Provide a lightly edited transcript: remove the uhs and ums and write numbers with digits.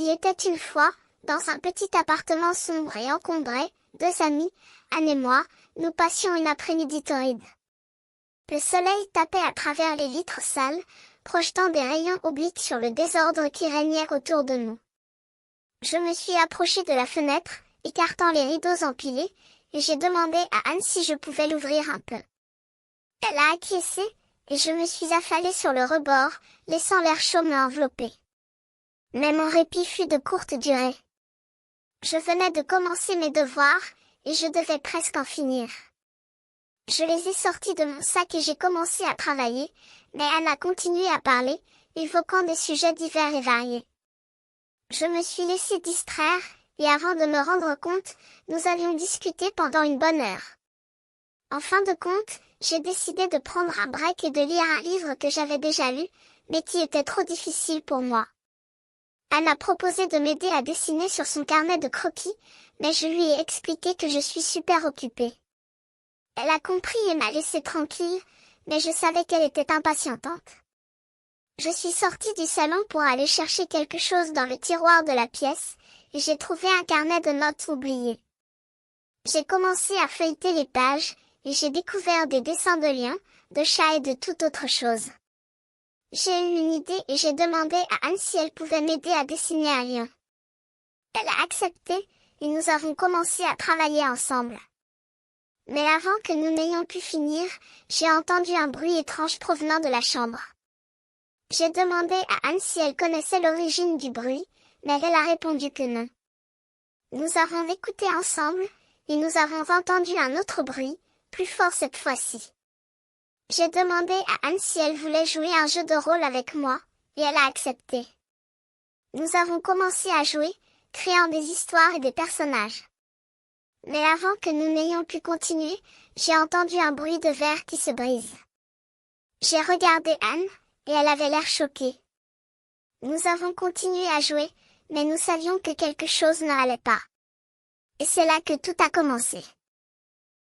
Il était une fois, dans un petit appartement sombre et encombré, deux amis, Anne et moi, nous passions une après-midi torride. Le soleil tapait à travers les vitres sales, projetant des rayons obliques sur le désordre qui régnait autour de nous. Je me suis approchée de la fenêtre, écartant les rideaux empilés, et j'ai demandé à Anne si je pouvais l'ouvrir un peu. Elle a acquiescé, et je me suis affalée sur le rebord, laissant l'air chaud m'envelopper. Mais mon répit fut de courte durée. Je venais de commencer mes devoirs, et je devais presque en finir. Je les ai sortis de mon sac et j'ai commencé à travailler, mais Anne a continué à parler, évoquant des sujets divers et variés. Je me suis laissée distraire, et avant de me rendre compte, nous avions discuté pendant une bonne heure. En fin de compte, j'ai décidé de prendre un break et de lire un livre que j'avais déjà lu, mais qui était trop difficile pour moi. Anne a proposé de m'aider à dessiner sur son carnet de croquis, mais je lui ai expliqué que je suis super occupée. Elle a compris et m'a laissée tranquille, mais je savais qu'elle était impatientante. Je suis sortie du salon pour aller chercher quelque chose dans le tiroir de la pièce, et j'ai trouvé un carnet de notes oublié. J'ai commencé à feuilleter les pages, et j'ai découvert des dessins de lions, de chats et de toute autre chose. J'ai eu une idée et j'ai demandé à Anne si elle pouvait m'aider à dessiner un lion. Elle a accepté, et nous avons commencé à travailler ensemble. Mais avant que nous n'ayons pu finir, j'ai entendu un bruit étrange provenant de la chambre. J'ai demandé à Anne si elle connaissait l'origine du bruit, mais elle a répondu que non. Nous avons écouté ensemble, et nous avons entendu un autre bruit, plus fort cette fois-ci. J'ai demandé à Anne si elle voulait jouer un jeu de rôle avec moi, et elle a accepté. Nous avons commencé à jouer, créant des histoires et des personnages. Mais avant que nous n'ayons pu continuer, j'ai entendu un bruit de verre qui se brise. J'ai regardé Anne, et elle avait l'air choquée. Nous avons continué à jouer, mais nous savions que quelque chose n'allait pas. Et c'est là que tout a commencé.